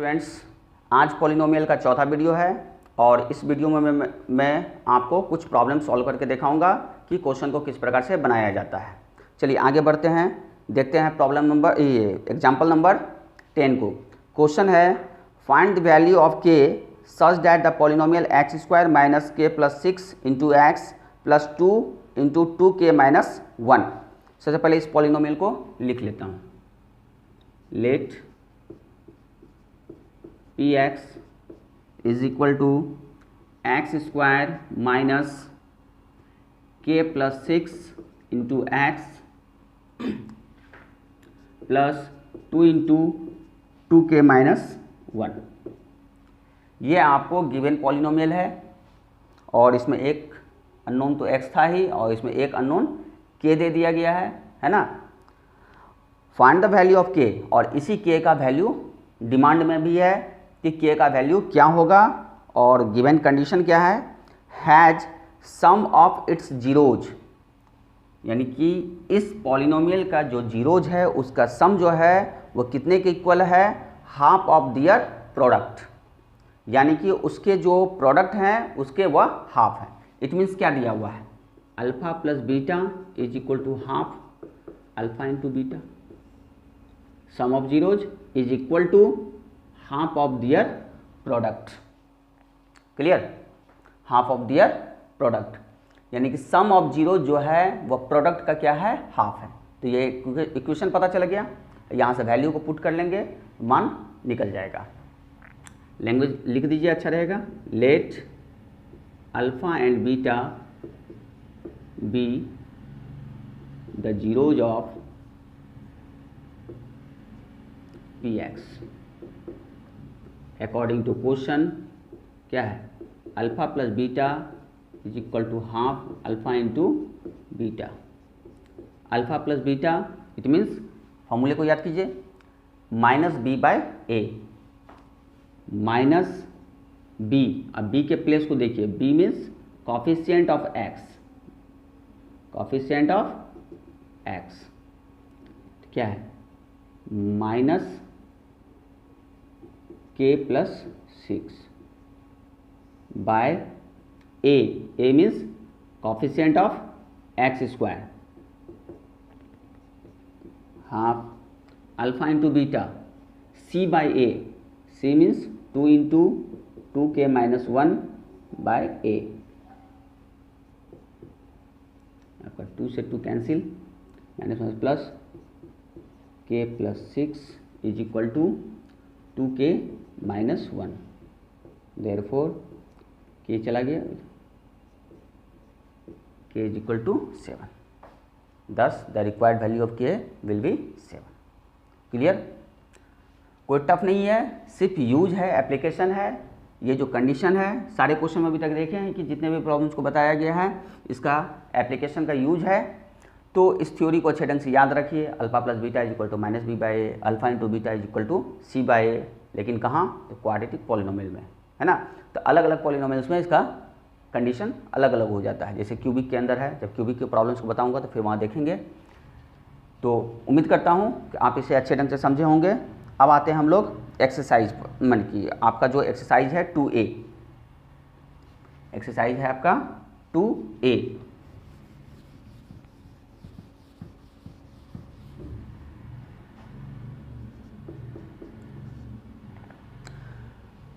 Students, आज polynomial का चौथा वीडियो है और इस वीडियो में मैं आपको कुछ प्रॉब्लम सॉल्व करके दिखाऊंगा कि क्वेश्चन को किस प्रकार से बनाया जाता है। चलिए आगे बढ़ते हैं, देखते हैं प्रॉब्लम नंबर एग्जाम्पल नंबर 10 को। क्वेश्चन है find the value of k such that the polynomial x square minus k plus 6 into x plus 2 into 2k minus 1। सबसे पहले इस पॉलिनोमियल को लिख लेता हूँ। Let P x is equal to x square minus k plus 6 into x plus 2 into 2k minus 1। ये आपको given polynomial है और इसमें एक अननोन तो x था ही और इसमें एक अननोन k दे दिया गया है ना। Find the value of k, और इसी k का वैल्यू डिमांड में भी है कि k का वैल्यू क्या होगा और गिवन कंडीशन क्या है, has sum of its zeros, यानी कि इस पॉलिनोमियल का जो जीरोज है उसका सम जो है वो कितने के इक्वल है, हाफ ऑफ दियर प्रोडक्ट, यानी कि उसके जो प्रोडक्ट हैं उसके वह हाफ है। इट मीन्स क्या दिया हुआ है, alpha plus beta is equal to half alpha into beta, sum of zeros is equal to half of their product. Clear, half of their product, यानी कि सम ऑफ जीरो जो है वह प्रोडक्ट का क्या है, हाफ है। तो ये इक्वेशन पता चल गया, यहाँ से वैल्यू को पुट कर लेंगे, मान निकल जाएगा। लैंग्वेज लिख दीजिए, अच्छा रहेगा। Let alpha and beta be the zeros of P X according to question क्या है, alpha plus beta is equal to half alpha into beta. Alpha plus beta it means फॉर्मूले को याद कीजिए, minus B by A, minus B. अब B के place को देखिए, B means coefficient of X, coefficient of X क्या है, minus k plus 6 by A means coefficient of x square, half alpha into beta, c by a, c means 2 into 2k minus 1 by a. आपका 2 से 2 cancel, minus 1 plus k plus 6 is equal to 2k minus 1, therefore k चला गया, k is equal to 7। thus the required value of k will be 7। Clear, कोई tough नहीं है, सिर्फ use है, application है। ये जो कंडीशन है सारे क्वेश्चन में अभी तक देखे हैं कि जितने भी प्रॉब्लम्स को बताया गया है इसका एप्लीकेशन का यूज है। तो इस थ्योरी को अच्छे ढंग से याद रखिए, alpha plus beta is equal to minus b by a, alpha into beta is equal to c by a, लेकिन कहाँ, तो क्वाड्रेटिक पॉलिनोमियल में, है ना। तो अलग अलग पॉलिनोमियल्स में इसका कंडीशन अलग अलग हो जाता है। जैसे क्यूबिक के अंदर है, जब क्यूबिक के प्रॉब्लम्स को बताऊँगा तो फिर वहाँ देखेंगे। तो उम्मीद करता हूँ कि आप इसे अच्छे ढंग से समझे होंगे। अब आते हैं हम लोग एक्सरसाइज पर, मान कि आपका जो एक्सरसाइज है 2A, एक्सरसाइज है आपका 2A।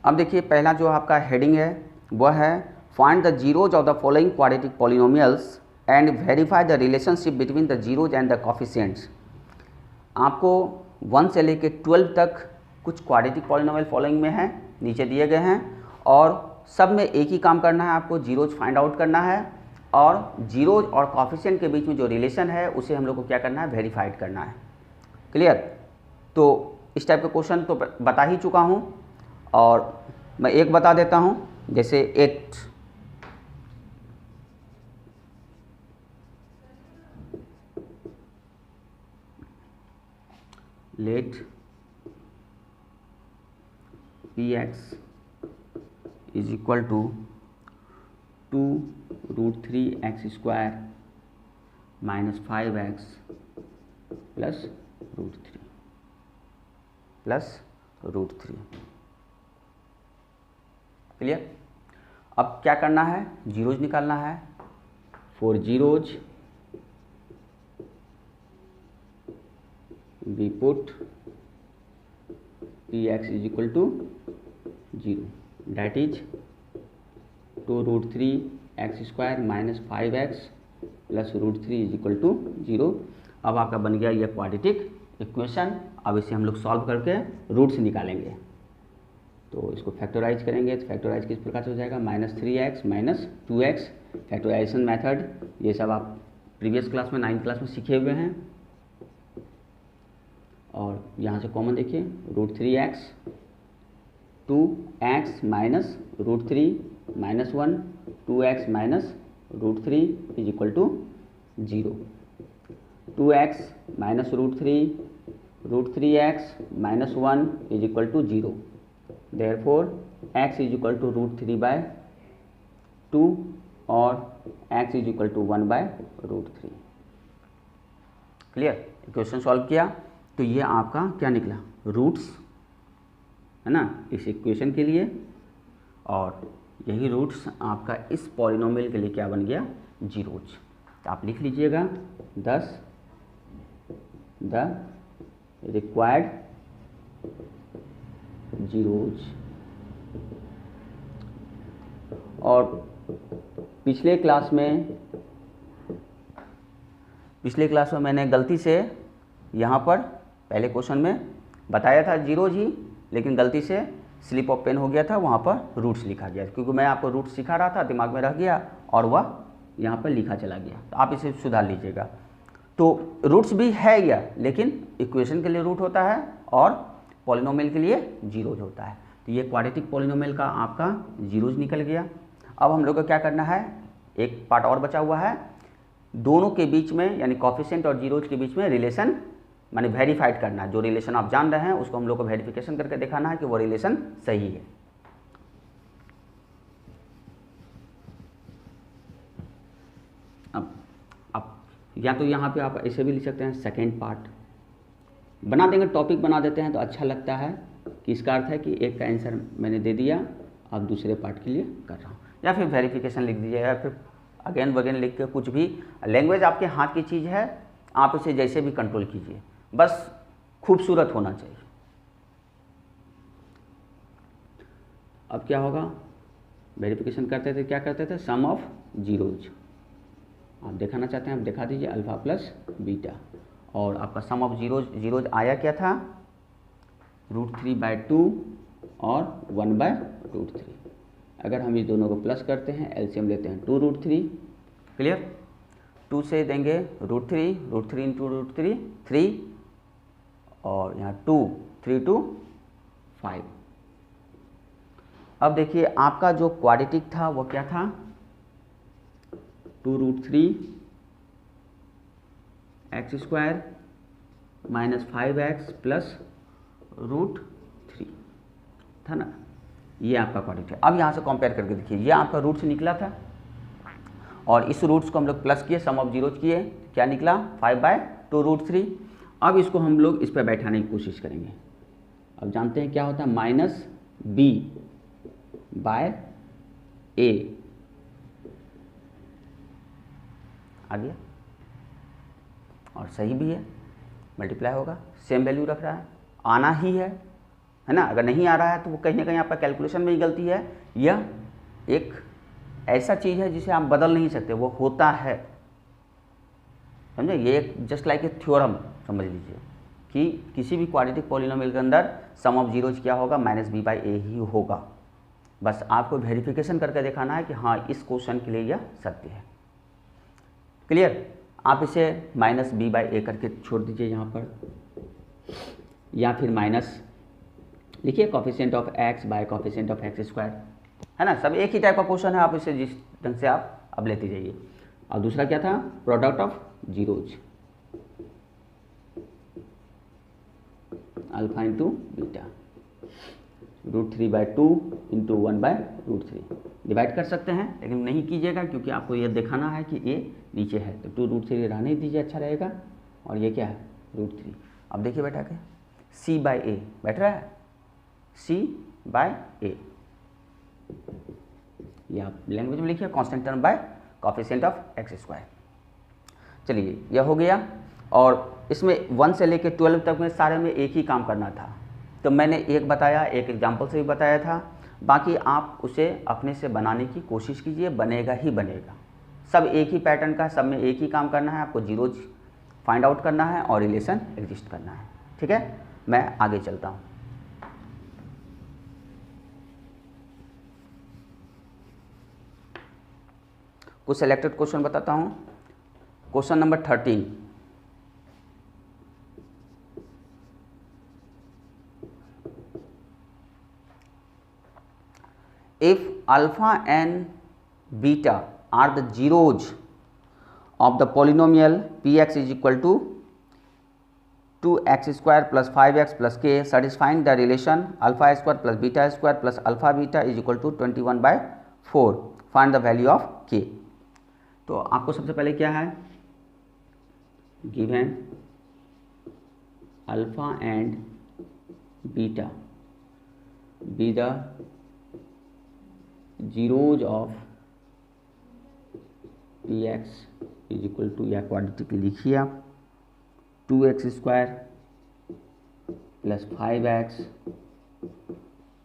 अब देखिए पहला जो आपका हेडिंग है वह है find the zeros of the following quadratic polynomials and verify the relationship between the zeros and the coefficients. आपको 1 से लेकर 12 तक कुछ क्वाड्रेटिक पॉलिनोमियल फॉलोइंग में है, नीचे दिए गए हैं, और सब में एक ही काम करना है, आपको जीरोज फाइंड आउट करना है और जीरोज और कॉफिशिएंट के बीच में जो रिलेशन है उसे हम लोग को क्या करना है, वेरीफाइड करना है। क्लियर, तो इस टाइप के क्वेश्चन तो बता ही चुका हूँ और मैं एक बता देता हूँ, जैसे 8, let P x is equal to 2√3x square minus 5x plus √3 plus √3। Clear. अब क्या करना है, जीरोज निकालना है। For zeros we put P x is equal to 0, that is 2√3x² minus 5x plus √3 is equal to 0। अब आपका बन गया ये क्वाड्रेटिक इक्वेशन। अब इसे हम लोग सॉल्व करके रूट्स निकालेंगे। तो इसको फैक्टराइज करेंगे, तो फैक्टराइज किस प्रकार से हो जाएगा, -3x minus 2x। Factorisation method ये सब आप प्रीवियस क्लास में 9th क्लास में सीखे हुए हैं। और यहाँ से कॉमन देखिए, √3x 2x minus √3 minus 1 2x minus √3 is equal to 0। 2x minus √3x minus 1 is equal to 0। Therefore x is equal to √3/2 और x is equal to 1/√3। Clear. Equation solve किया तो ये आपका क्या निकला, रूट्स है ना इस इक्वेशन के लिए, और यही रूट्स आपका इस पॉलिनोमियल के लिए क्या बन गया, जीरोज। तो आप लिख लीजिएगा 10 द रिक्वायर्ड जीरोज। और पिछले क्लास में मैंने गलती से यहाँ पर पहले क्वेश्चन में बताया था जीरोज ही, लेकिन गलती से स्लिप ऑफ पेन हो गया था, वहाँ पर रूट्स लिखा गया, क्योंकि मैं आपको रूट्स सिखा रहा था, दिमाग में रह गया और वह यहाँ पर लिखा चला गया। तो आप इसे सुधार लीजिएगा। तो रूट्स भी है यह, लेकिन इक्वेशन के लिए रूट होता है और पॉलिनोमियल के लिए जीरोज होता है। तो ये क्वाड्रेटिक पॉलिनोमियल का आपका जीरोज निकल गया। अब हम लोग को क्या करना है, एक पार्ट और बचा हुआ है, दोनों के बीच में यानी कोएफिशिएंट और जीरोज के बीच में रिलेशन माने वेरीफाइड करना है। जो रिलेशन आप जान रहे हैं उसको हम लोग को वेरिफिकेशन करके दिखाना है कि वो रिलेशन सही है। अब या तो यहाँ पे आप ऐसे भी लिख सकते हैं, सेकेंड पार्ट बना देंगे, टॉपिक बना देते हैं तो अच्छा लगता है कि इसका अर्थ है कि एक का आंसर मैंने दे दिया, अब दूसरे पार्ट के लिए कर रहा हूँ। या फिर वेरिफिकेशन लिख दीजिए, या फिर अगेन वगेन लिख के, कुछ भी। लैंग्वेज आपके हाथ की चीज़ है, आप इसे जैसे भी कंट्रोल कीजिए, बस खूबसूरत होना चाहिए। अब क्या होगा, वेरिफिकेशन करते थे, क्या करते थे, सम ऑफ जीरोज। आप दिखाना चाहते हैं, आप दिखा दीजिए, अल्फा प्लस बीटा। और आपका सम ऑफ जीरोज आया क्या था, √3/2 और 1/√3। अगर हम इस दोनों को प्लस करते हैं, एलसीएम लेते हैं 2√3। क्लियर। 2 से देंगे √3 इंटू √3 3, और यहाँ 2 3 2 5। अब देखिए आपका जो क्वाड्रेटिक था वो क्या था, 2√3x² माइनस 5x प्लस √3 था ना, ये आपका क्वाड्रेटिक। अब यहाँ से कंपेयर करके देखिए, ये आपका रूट्स निकला था और इस रूट्स को हम लोग प्लस किए, सम ऑफ जीरोज किए, क्या निकला 5/2√3। अब इसको हम लोग इस पर बैठाने की कोशिश करेंगे। अब जानते हैं क्या होता है, -b/a आ गया, और सही भी है, मल्टीप्लाई होगा, सेम वैल्यू रख रहा है, आना ही है ना। अगर नहीं आ रहा है तो वो कहीं ना कहीं आपका कैलकुलेशन में ही गलती है। यह एक ऐसा चीज़ है जिसे आप बदल नहीं सकते, वो होता है, समझे। ये एक जस्ट लाइक ए थ्योरम समझ लीजिए कि किसी भी क्वाड्रेटिक पॉलिनोमियल के अंदर सम ऑफ जीरोज क्या होगा, -b/a ही होगा। बस आपको वेरिफिकेशन करके दिखाना है कि हाँ इस क्वेश्चन के लिए यह सत्य है। क्लियर। आप इसे -b/a करके छोड़ दीजिए यहाँ पर, या फिर माइनस लिखिए coefficient of x by coefficient of x², है ना। सब एक ही टाइप का क्वेश्चन है, आप इसे जिस ढंग से आप अब लेते जाइए। और दूसरा क्या था, product of zeros, alpha into beta, √3/2 into 1/√3। Divide कर सकते हैं, लेकिन नहीं कीजिएगा क्योंकि आपको यह दिखाना है कि a नीचे है, तो 2√3 रहने दीजिए, अच्छा रहेगा। और ये क्या है, √3। अब देखिए बैठा के c/a बैठ रहा है, c/a ये आप लैंग्वेज में लिखिए, constant term by coefficient of x square. चलिए यह हो गया, और इसमें 1 से लेकर 12 तक में सारे में एक ही काम करना था, तो मैंने एक बताया, एक एग्जाम्पल से भी बताया था, बाकी आप उसे अपने से बनाने की कोशिश कीजिए, बनेगा ही बनेगा। सब एक ही पैटर्न का, सब में एक ही काम करना है, आपको जीरोज फाइंड आउट करना है और रिलेशन एग्जिस्ट करना है। ठीक है, मैं आगे चलता हूँ। कुछ सेलेक्टेड क्वेश्चन बताता हूँ। Question number 13, if alpha and beta are the zeros of the polynomial px is equal to 2x square plus 5x plus k, satisfying the relation alpha square plus beta square plus alpha beta is equal to 21/4, find the value of k। तो आपको सबसे पहले क्या है, given alpha and beta be the zeros of P x is equal to, या quadratic लिखिए आप, 2x square plus 5x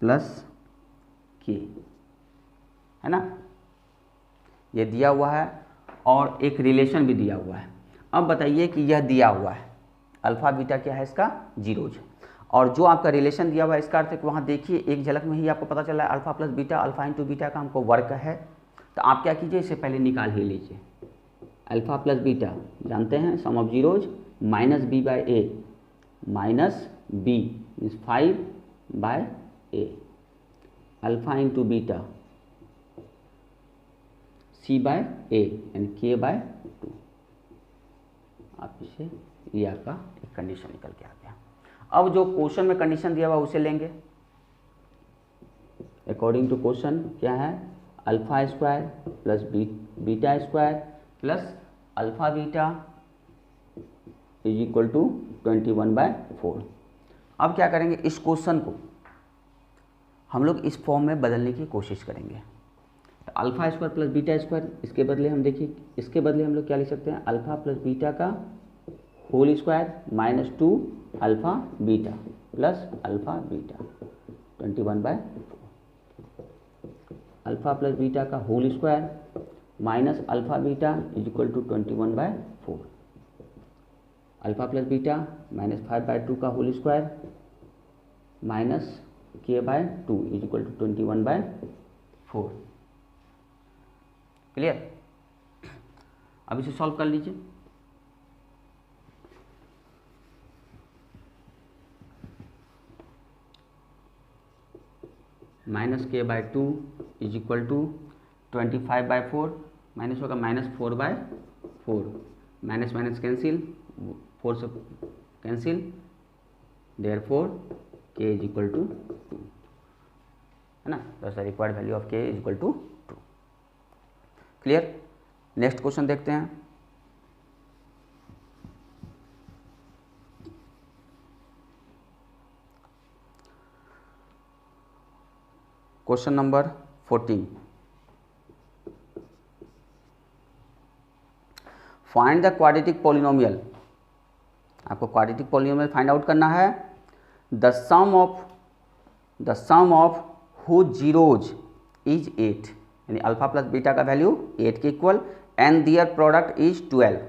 plus k, है ना, ये दिया हुआ है और एक रिलेशन भी दिया हुआ है। अब बताइए कि यह दिया हुआ है अल्फ़ा बीटा क्या है, इसका जीरोज, और जो आपका रिलेशन दिया हुआ है इसका अर्थ है कि वहाँ देखिए एक झलक में ही आपको पता चला है alpha plus beta, alpha into beta का हमको वर्क है। तो आप क्या कीजिए, इसे पहले निकाल ही लीजिए। अल्फ़ा प्लस बीटा जानते हैं sum of zeros minus B by A, minus b means 5/a, alpha into beta c/a यानी k/2। आप इसे, ये आपका एक कंडीशन निकल के आ गया। अब जो क्वेश्चन में कंडीशन दिया हुआ उसे लेंगे। अकॉर्डिंग टू क्वेश्चन क्या है, alpha square plus beta square plus alpha beta is equal to 21/4। अब क्या करेंगे, इस क्वेश्चन को हम लोग इस फॉर्म में बदलने की कोशिश करेंगे। तो alpha square plus beta square, इसके बदले हम देखिए, इसके बदले हम लोग क्या लिख सकते हैं, अल्फा प्लस बीटा का whole square minus 2 alpha beta plus alpha beta 21/4, alpha plus beta का whole square minus alpha beta is equal to 21/4, alpha plus beta minus 5/2 का whole square minus k/2 is equal to 21/4। Clear, अब इसे solve कर लीजिए। Minus k/2 is equal to 25/4, minus होगा minus 4/4, minus minus cancel, 4 से cancel, therefore k is equal to 2, है ना। The required value of k is equal to 2। Clear, next question देखते हैं। Question number 14, find the quadratic polynomial. आपको quadratic polynomial find out करना है। The sum of who zeros is 8, यानी alpha plus beta का value 8 के इक्वल, and their product is 12,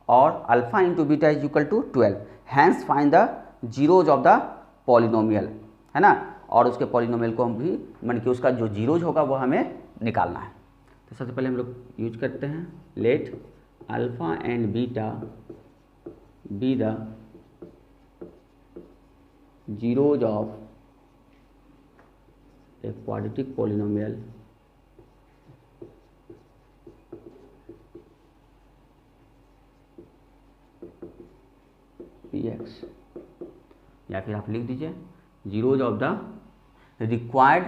और alpha into beta is equal to 12, hence find the zeros of the polynomial, है ना। और उसके पॉलिनोमियल को हम भी, मन कि उसका जो जीरोज होगा वो हमें निकालना है। तो सबसे पहले हम लोग यूज करते हैं, let alpha and beta be the zeros of a quadratic polynomial px, या फिर आप लिख दीजिए zeros of the required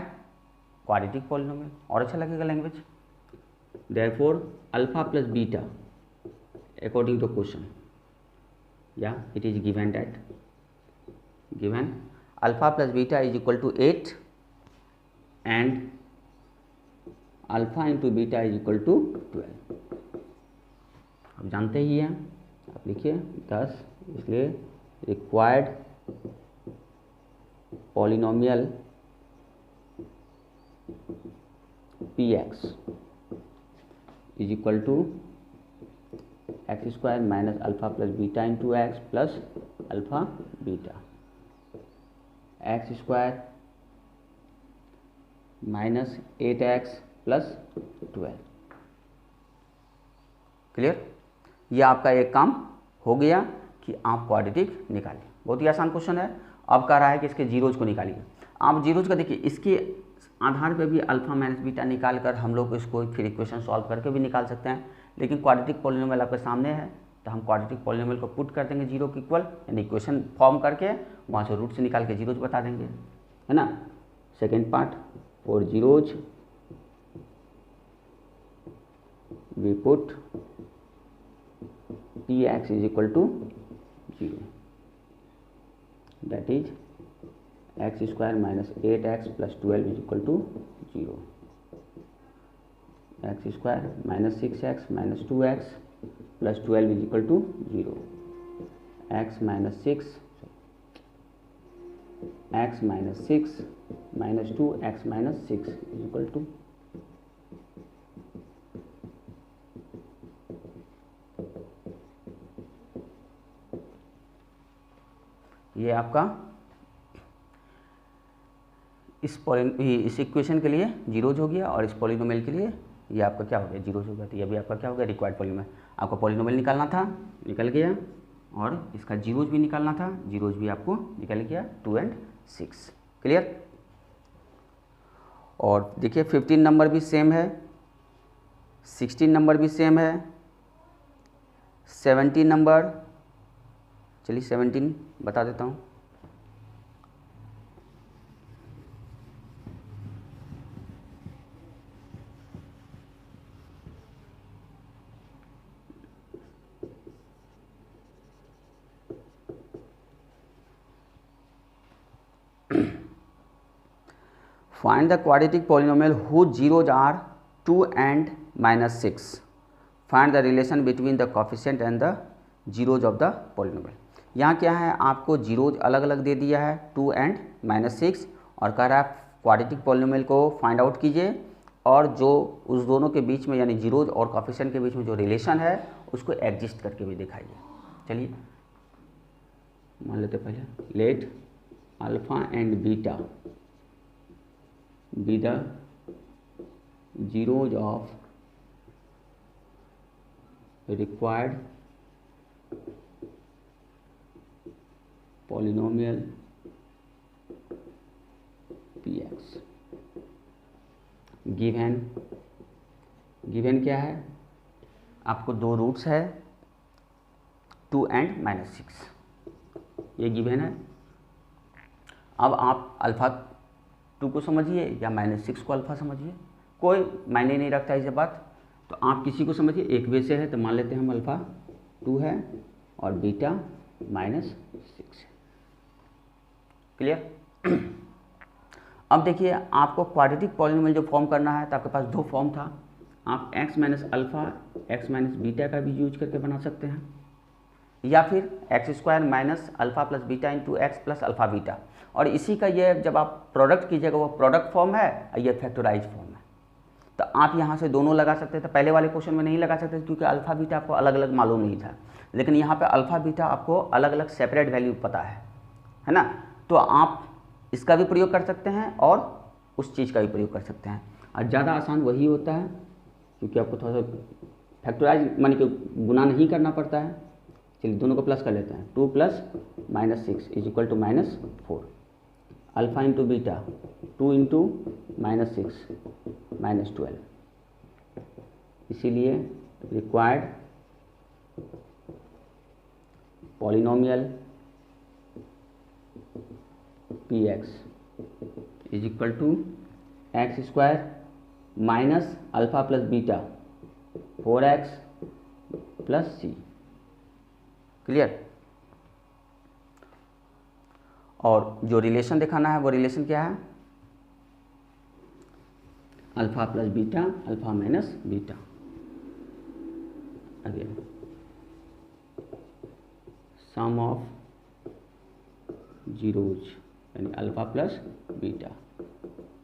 quadratic polynomial, और अच्छा लगेगा language. Therefore alpha plus beta according to question, या it is given that, given alpha plus beta is equal to 8 and alpha into beta is equal to 12। आप जानते ही हैं, आप लिखिए 10, इसलिए required polynomial P x is equal to x square minus alpha plus beta into x plus alpha beta, X square minus 8x plus 12। Clear? ये आपका एक काम हो गया कि आप क्वाड्रेटिक निकालिए। बहुत ही आसान क्वेश्चन है। अब कह रहा है कि इसके जीरोज को निकालिए। आप जीरोज का देखिए, इसके आधार पे भी अल्फा माइनस बीटा निकाल कर हम लोग इसको फिर इक्वेशन सॉल्व करके भी निकाल सकते हैं, लेकिन क्वाड्रेटिक पॉलिनोमियल आपके सामने है तो हम क्वाड्रेटिक पॉलिनोमियल को पुट कर देंगे जीरो के इक्वल, यानी इक्वेशन फॉर्म करके वहाँ से रूट से निकाल के जीरोज बता देंगे, है ना। Second part, for zeros we put px is equal to 0, that is x square minus 8x plus 12 is equal to 0, x square minus 6x minus 2x plus 12 is equal to 0, x minus 6 minus 2 x minus 6 is equal to, ये आपका इस equation के लिए zeros हो गया और इस polynomial के लिए ये आपका क्या हो गया, जीरोज हो गया। तो ये भी आपका क्या हो गया, रिक्वायर्ड पॉलिनोमियल। आपका पॉलिनोमियल निकालना था, निकल गया, और इसका जीरोज भी निकालना था, जीरोज भी आपको निकल गया 2 और 6। क्लियर? और देखिए 15 नंबर भी सेम है, 16 नंबर भी सेम है, 17 नंबर, चलिए 17 बता देता हूँ। Find the quadratic polynomial whose zeros are 2 and minus 6. Find the relation between the coefficient and the zeros of the polynomial. यहाँ क्या है, आपको जीरोज अलग अलग दे दिया है 2 एंड -6, और कह रहा है क्वाड्रेटिक पॉलिनोमियल को फाइंड आउट कीजिए और जो उस दोनों के बीच में यानी जीरोज और कोएफिशिएंट के बीच में जो रिलेशन है उसको एग्जिस्ट करके भी दिखाइए। चलिए मान लेते पहले, late alpha and beta be the zeros of required polynomial px। Given क्या है, आपको दो रूट्स है 2 एंड -6, ये गिवन है। अब आप अल्फा 2 को समझिए या -6 को अल्फा समझिए, कोई मायने नहीं रखता ये बात। तो आप किसी को समझिए, एक वे से है तो मान लेते हैं हम अल्फा 2 है और बीटा -6 है। क्लियर? अब देखिए, आपको क्वाड्रेटिक पॉलिनोमियल जो फॉर्म करना है तो आपके पास दो फॉर्म था। आप x minus alpha x minus beta का भी यूज करके बना सकते हैं, या फिर x square minus alpha plus beta into x plus alpha beta, और इसी का ये जब आप प्रोडक्ट कीजिएगा वो प्रोडक्ट फॉर्म है और ये फैक्टराइज फॉर्म है। तो आप यहाँ से दोनों लगा सकते थे, पहले वाले क्वेश्चन में नहीं लगा सकते क्योंकि अल्फ़ा बीटा आपको अलग अलग मालूम नहीं था, लेकिन यहाँ पे अल्फ़ा बीटा आपको अलग अलग सेपरेट वैल्यू पता है ना। तो आप इसका भी प्रयोग कर सकते हैं और उस चीज़ का भी प्रयोग कर सकते हैं, और ज़्यादा आसान वही होता है क्योंकि आपको थोड़ा सा फैक्टराइज मानी कि गुना नहीं करना पड़ता है। चलिए दोनों को प्लस कर लेते हैं, 2 plus -6 is equal to -4, alpha into beta 2 into -6 -12। इसीलिए required polynomial px is equal to x square minus alpha plus beta 4x plus c। Clear? और जो रिलेशन दिखाना है वो रिलेशन क्या है, alpha plus beta, alpha minus beta. Again sum of zeros यानी alpha plus beta,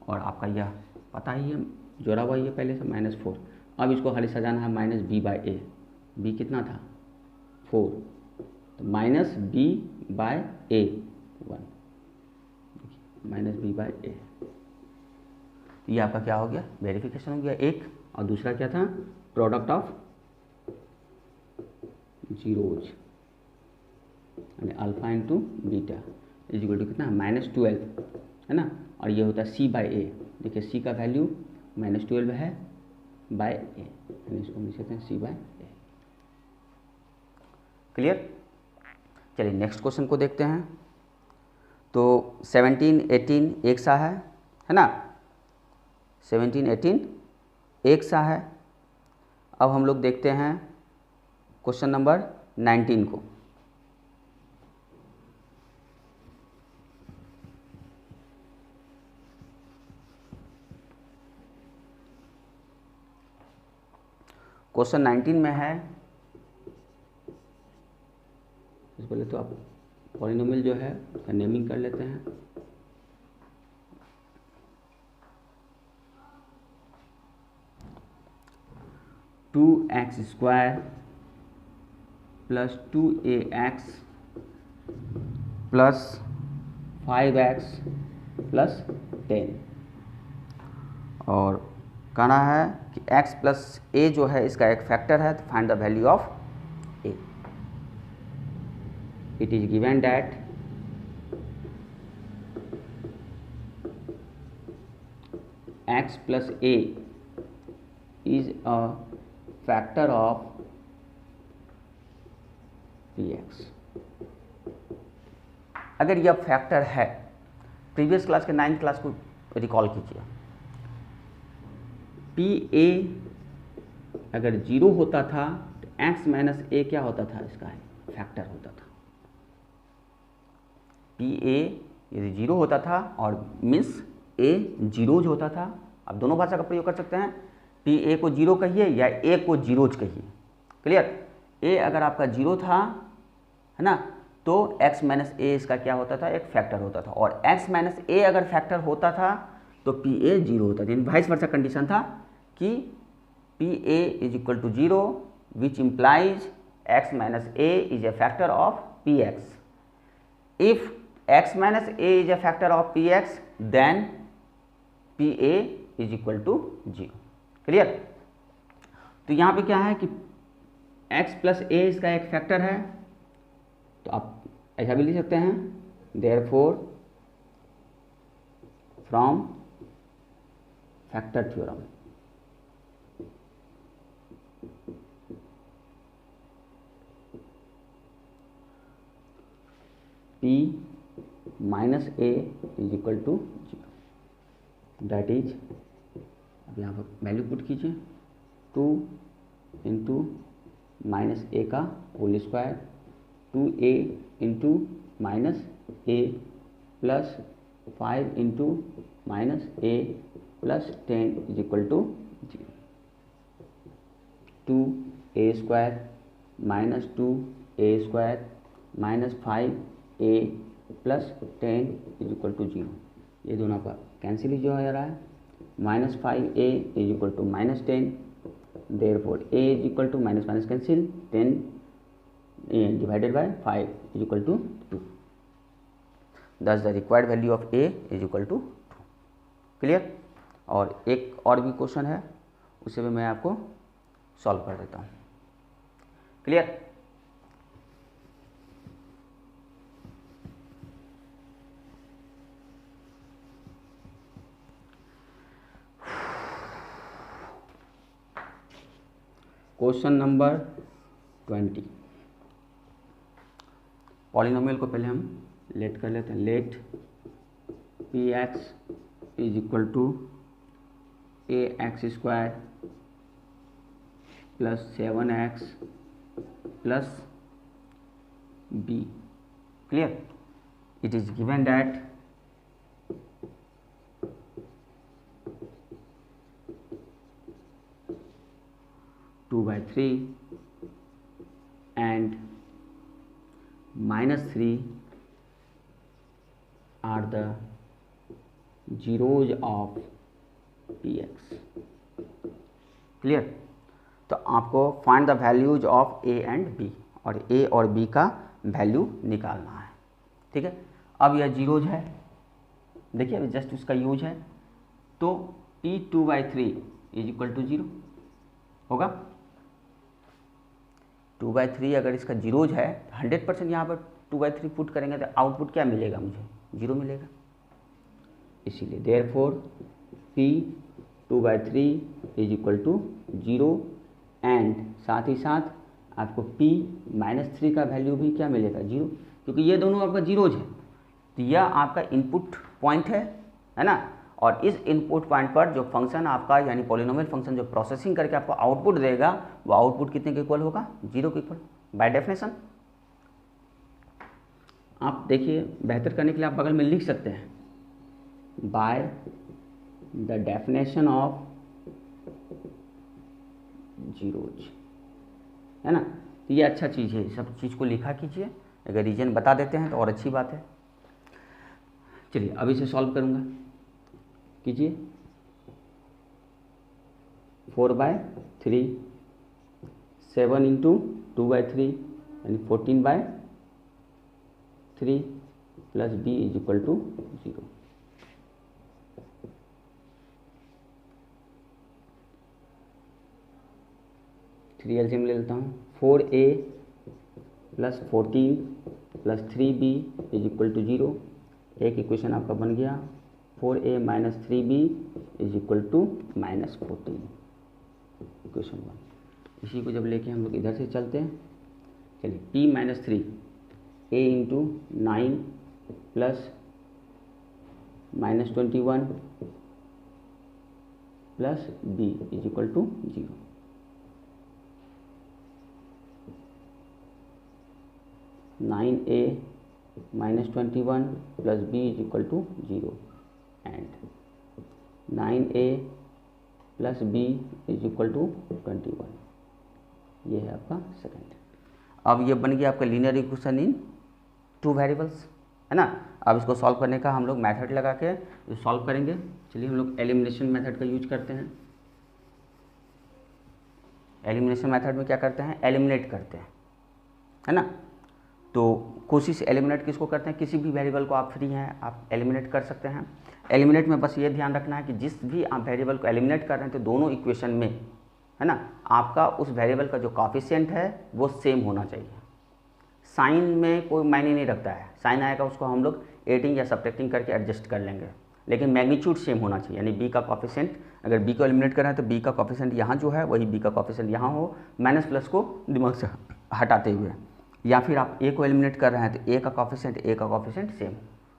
और आपका यह पता ही है जोड़ा हुआ ही है पहले से -4। अब इसको खाली सजाना है -b/a। b कितना था 4, तो -b/a 1, -b/a। तो ये आपका क्या हो गया, वेरिफिकेशन हो गया एक। और दूसरा क्या था, प्रोडक्ट ऑफ जीरोज यानी alpha into beta is equal to कितना -12 है ना। और ये होता है c/a। देखिए c का वैल्यू -12 है बाय a, यानी इसको हम लिख सकते हैं c/a। क्लियर। चलिए नेक्स्ट क्वेश्चन को देखते हैं। तो 17, 18 एक सा है ना। 17, 18 एक सा है। अब हम लोग देखते हैं क्वेश्चन नंबर 19 को। क्वेश्चन 19 में है, इससे पहले तो आप पॉलिनोमियल जो है उसका नेमिंग कर लेते हैं। Two x square plus 2ax plus 5x plus 10, और कहना है कि x प्लस a जो है इसका एक फैक्टर है, तो find the value of a। It is given that x plus a is a factor of px। अगर यह फैक्टर है, प्रीवियस क्लास के 9th क्लास को रिकॉल कीजिए, पी ए अगर 0 होता था तो x माइनस ए क्या होता था, इसका फैक्टर होता था। पी ए यदि 0 होता था और मीन्स ए जीरोज होता था। आप दोनों भाषा का प्रयोग कर सकते हैं, पी ए को 0 कहिए या ए को जीरोज कहिए। क्लियर। ए अगर आपका 0 था है ना, तो x माइनस ए इसका क्या होता था, एक फैक्टर होता था। और x माइनस ए अगर फैक्टर होता था तो पी ए 0 होता था। यानी वाइस वर्सा कंडीशन था कि P A is equal to 0 which implies x minus A is a factor of P X. If x minus A is a factor of P X then P A is equal to 0। Clear. तो यहाँ पे क्या है कि x plus ए इसका एक factor है, तो आप ऐसा भी लिख सकते हैं, therefore from factor theorem p minus A is equal to 0। That is, अब यहाँ पर वैल्यू पुट कीजिए, 2 इंटू माइनस ए का whole square, 2a into minus a plus 5 into minus a plus 10 is equal to 0। 2a square minus 2a square minus 5a plus 10 is equal to 0। ये दोनों का cancel ही जो हो रहा है, minus 5a is equal to minus 10, therefore a is equal to minus minus cancel, 10 divided by 5 is equal to 2. Thus the required value of a is equal to 2. Clear. और एक और भी क्वेश्चन है, उसे भी मैं आपको सॉल्व कर देता हूँ। क्लियर। Question number 20। पॉलिनोमियल को पहले हम लेट कर लेते हैं। Let P x is equal to a x square plus 7x plus b. Clear. It is given that 2/3 and -3 are the zeros of px। Clear? तो आपको find the values of a and b, और a और b का value निकालना है। ठीक है, अब यह जीरोज है, देखिए अभी जस्ट उसका यूज है, तो t 2/3 इज इक्वल टू 0 होगा। 2/3 अगर इसका जीरोज है, 100% यहाँ पर 2/3 पुट करेंगे तो आउटपुट क्या मिलेगा, मुझे 0 मिलेगा। इसीलिए therefore p 2/3 is equal to 0 and साथ ही साथ आपको p -3 का वैल्यू भी क्या मिलेगा, 0, क्योंकि ये दोनों आपका जीरोज है। तो यह आपका इनपुट पॉइंट है ना, और इस इनपुट पॉइंट पर जो फंक्शन आपका यानी पॉलिनोमियल फंक्शन जो प्रोसेसिंग करके आपको आउटपुट देगा, वो आउटपुट कितने के इक्वल होगा, 0 के इक्वल बाय डेफिनेशन। आप देखिए बेहतर करने के लिए आप बगल में लिख सकते हैं, by the definition of zeros, है ना। तो ये अच्छा चीज़ है, सब चीज़ को लिखा कीजिए, अगर रीजन बता देते हैं तो और अच्छी बात है। चलिए अब इसे सॉल्व करूँगा, कीजिए। 4/3 7 इंटू 2/3 यानी 14/3 plus b is equal to 0। Three LCM ले लेता हूँ, 4a plus 14 plus 3b is equal to 0। एक इक्वेशन आपका बन गया, 4a minus 3b is equal to -14, equation 1। इसी को जब लेके हम लोग इधर से चलते हैं, चलिए p -3 a into 9 plus -21 plus b is equal to 0। (9a -21 plus b is equal to 0 and 9a plus b is equal to 21। ये है आपका सेकंड। अब ये बन गया आपका लीनियर इक्वेशन इन 2 वेरिएबल्स, है ना। अब इसको सॉल्व करने का हम लोग मेथड लगा के सॉल्व करेंगे। चलिए हम लोग एलिमिनेशन मेथड का यूज करते हैं। एलिमिनेशन मेथड में क्या करते हैं, एलिमिनेट करते हैं, है ना। तो कोशिश एलिमिनेट किसको करते हैं, किसी भी वेरिएबल को आप फ्री हैं आप एलिमिनेट कर सकते हैं। एलिमिनेट में बस ये ध्यान रखना है कि जिस भी आप वेरिएबल को एलिमिनेट कर रहे हैं तो दोनों इक्वेशन में, है ना, आपका उस वेरिएबल का जो कॉफिशिएंट है वो सेम होना चाहिए। साइन में कोई मायने नहीं रखता है, साइन आएगा उसको हम लोग एडिंग या सब्ट्रैक्टिंग करके एडजस्ट कर लेंगे, लेकिन मैग्नीट्यूड सेम होना चाहिए। यानी बी का कॉफिशिएंट, अगर बी को एलिमिनेट कर रहे हैं तो बी का कॉफिशिएंट यहाँ जो है वही बी का कॉफिशिएंट यहाँ हो, माइनस प्लस को दिमाग से हटाते हुए। या फिर आप ए को एलिमिनेट कर रहे हैं तो ए का कॉफिशिएंट सेम,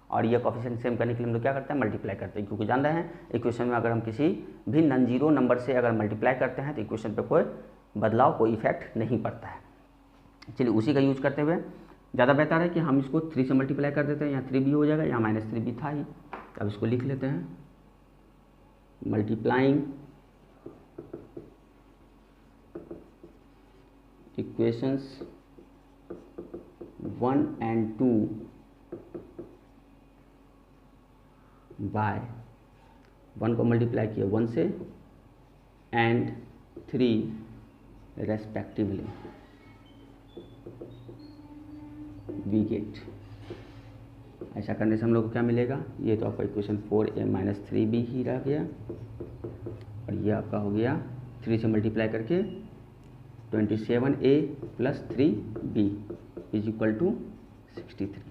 और ये कॉफिशिएंट सेम करने के लिए हम लोग क्या करते हैं, मल्टीप्लाई करते हैं, क्योंकि जान रहे हैं इक्वेशन में अगर हम किसी भी नॉन जीरो नंबर से अगर मल्टीप्लाई करते हैं तो इक्वेशन पे कोई बदलाव, कोई इफेक्ट नहीं पड़ता है। चलिए उसी का यूज करते हुए ज़्यादा बेहतर है कि हम इसको 3 से मल्टीप्लाई कर देते हैं, यहाँ 3b हो जाएगा, यहाँ -3b था ही। अब इसको लिख लेते हैं, मल्टीप्लाइंग इक्वेशंस 1 and 2 बाय 1 को मल्टीप्लाई किया 1 से एंड 3 रेस्पेक्टिवली, वी गेट। ऐसा करने से हम लोग को क्या मिलेगा, ये तो आपका इक्वेशन 4a माइनस 3b ही रह गया, और ये आपका हो गया 3 से मल्टीप्लाई करके 27a plus 3b is equal to 63।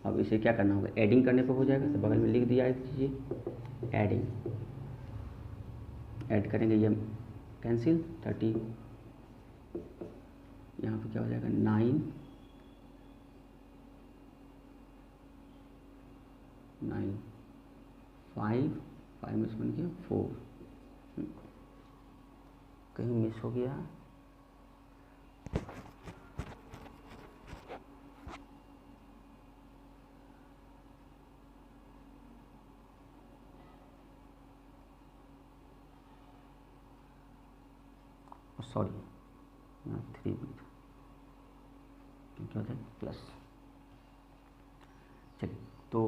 अब इसे क्या करना होगा, एडिंग करने पे हो जाएगा, तो बगल में लिख दिया है कीजिए एडिंग, ऐड करेंगे ये कैंसिल 30, यहाँ पे क्या हो जाएगा 9 5 में से बन गया 4, कहीं मिस हो गया, सॉरी यहाँ 3b था, क्या होता है प्लस। चलिए तो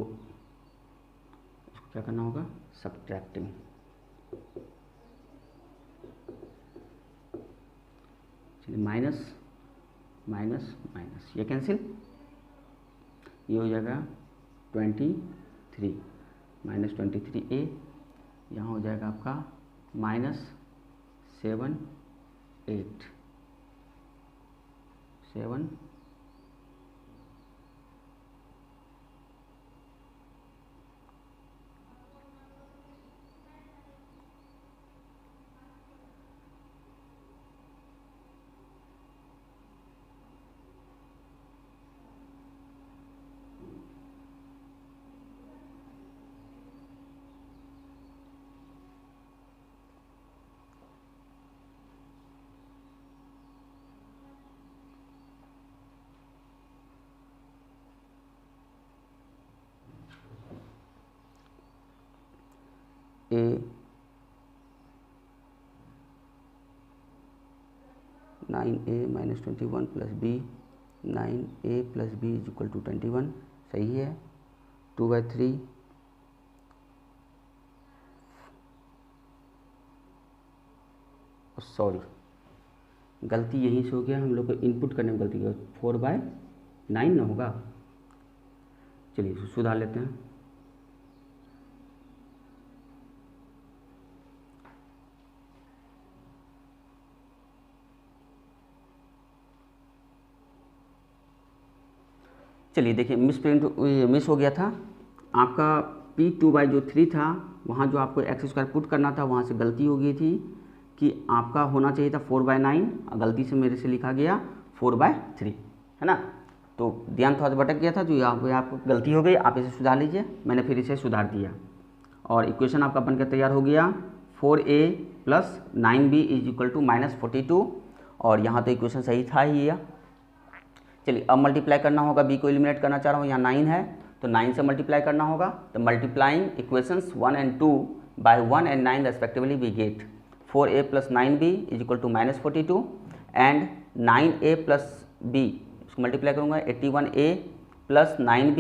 इसको क्या करना होगा, सब्ट्रैक्टिंग। चलिए माइनस माइनस माइनस, ये कैंसिल, ये हो जाएगा 23 माइनस 23a, यहाँ हो जाएगा आपका -7 8 7 a 9a minus 21 plus b 9a plus b is equal to 21, सही है। 2/3 सॉरी गलती यहीं से हो गया, हम लोग को इनपुट करने में गलती हो, 4/9 ना होगा। चलिए सुधार लेते हैं। चलिए देखिए मिस हो गया था आपका P2 जो 3 था, वहाँ जो आपको x² पुट करना था वहाँ से गलती हो गई थी कि आपका होना चाहिए था 4/9, गलती से मेरे से लिखा गया 4/3, है ना। तो ध्यान थोड़ा सा भटक गया था, जो यहाँ पे आपको गलती हो गई, आप इसे सुधार लीजिए। मैंने फिर इसे सुधार दिया और इक्वेशन आपका बनकर तैयार हो गया 4a plus 9b is equal to -42, और यहाँ तो इक्वेशन सही था ही यह। चलिए अब मल्टीप्लाई करना होगा, b को एलिमिनेट करना चाह रहा हूँ, यहाँ 9 है तो 9 से मल्टीप्लाई करना होगा। तो multiplying equations 1 and 2 by 1 and 9 respectively we get 4a plus 9b is equal to -42 and 9a plus b, इसको मल्टीप्लाई करूँगा 81a plus 9b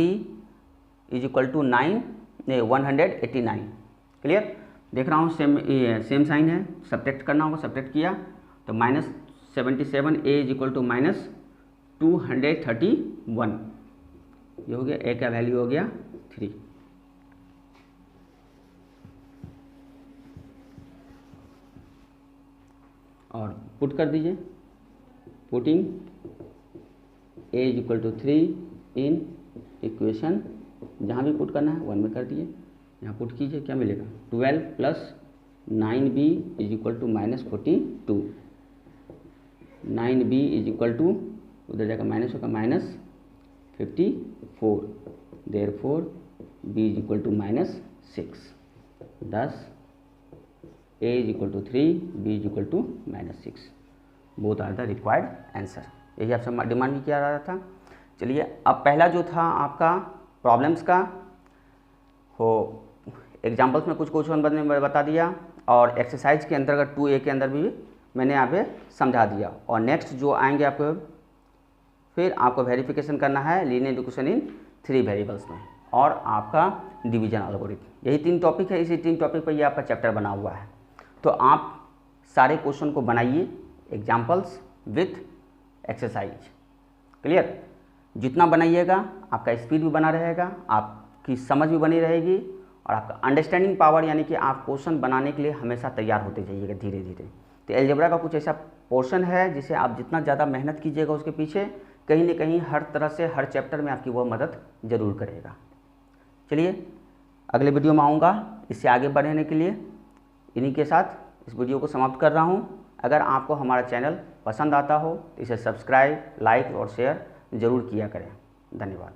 is equal to 189। Clear, देख रहा हूँ सेम साइन है, सब्ट्रैक्ट करना होगा, सब्ट्रैक्ट किया तो -77a is equal to -231, ये हो गया, a का वैल्यू हो गया 3। और पुट कर दीजिए, putting a is equal to 3 in equation, जहाँ भी पुट करना है 1 में कर दिए, यहाँ पुट कीजिए, क्या मिलेगा 12 plus 9b is equal to -42, 9b is equal to, उधर जाकर माइनस होगा -54, therefore b is equal to -6, 10 a is equal to 3, b is equal to -6, both are the required answer. यही आपसे डिमांड भी किया जा रहा था। चलिए अब पहला जो था आपका प्रॉब्लम्स का हो, एग्जाम्पल्स में कुछ क्वेश्चन मैंने बता दिया और एक्सरसाइज के अंतर्गत 2a के अंदर भी मैंने यहाँ पे समझा दिया। और नेक्स्ट जो आएंगे आपको, फिर आपको वेरिफिकेशन करना है लीनियर इक्वेशन इन 3 वेरिएबल्स में, और आपका डिवीजन एल्गोरिथम। यही 3 टॉपिक है, इसी 3 टॉपिक पर ये आपका चैप्टर बना हुआ है। तो आप सारे क्वेश्चन को बनाइए, एग्जाम्पल्स विथ एक्सरसाइज। क्लियर, जितना बनाइएगा आपका स्पीड भी बना रहेगा, आपकी समझ भी बनी रहेगी, और आपका अंडरस्टैंडिंग पावर, यानी कि आप क्वेश्चन बनाने के लिए हमेशा तैयार होते जाइएगा धीरे धीरे। तो अलजेब्रा का कुछ ऐसा पोर्शन है जिसे आप जितना ज़्यादा मेहनत कीजिएगा उसके पीछे, कहीं ना कहीं हर तरह से हर चैप्टर में आपकी वो मदद ज़रूर करेगा। चलिए अगले वीडियो में आऊँगा इससे आगे बढ़ने के लिए। इन्हीं के साथ इस वीडियो को समाप्त कर रहा हूँ। अगर आपको हमारा चैनल पसंद आता हो तो इसे सब्सक्राइब, लाइक और शेयर ज़रूर किया करें। धन्यवाद।